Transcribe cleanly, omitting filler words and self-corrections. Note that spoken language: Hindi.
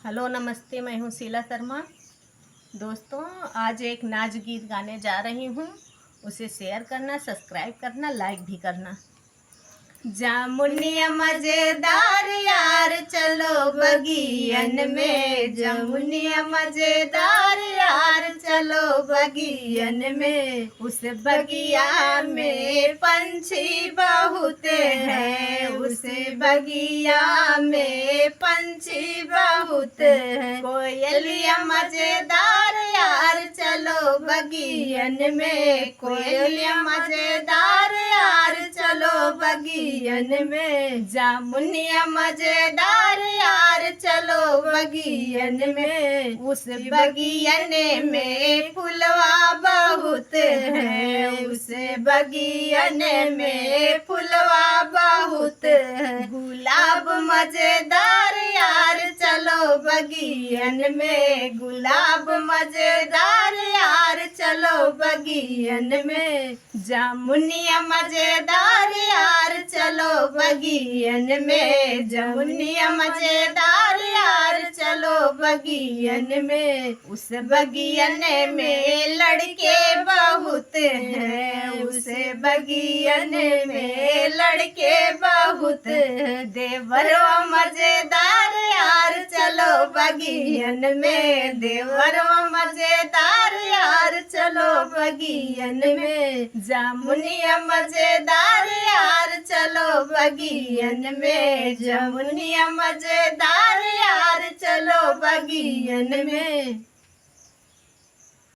हेलो नमस्ते, मैं हूँ शीला शर्मा। दोस्तों, आज एक नाच गीत गाने जा रही हूँ। उसे शेयर करना, सब्सक्राइब करना, लाइक भी करना। जामुनिया मजेदार यार चलो बगियन में, जामुनिया मजेदार यार चलो बगियन में। उस बगिया में पंछी बहुत हैं, उस बगिया में पंछी बहुत हैं। कोयलिया मजेदार यार चलो बगियन में, कोयलिया मजेदार यार चलो बगियन में। जामुनिया मजेदार यार चलो बगियन में, उस बगियन में फुलवा बहुत है, उस बगियन में फुलवा बहुत है। गुलाब मजेदार यार चलो बगियन में, गुलाब मजेदार यार चलो बगियन में। जामुनिया मजेदार यार चलो बगियन में, जामुनिया मजेदार यार चलो बगियन में। उस बगियन में लड़के बहुत हैं, उस बगियन में लड़के बहुत हैं। देवरवा मजेदार यार चलो बगियन में, देवरवा मजेदार यार चलो बगियन में। जामुनिया मजेदार यार चलो बगियन में, जामुनिया मजेदार यार चलो बगियन में।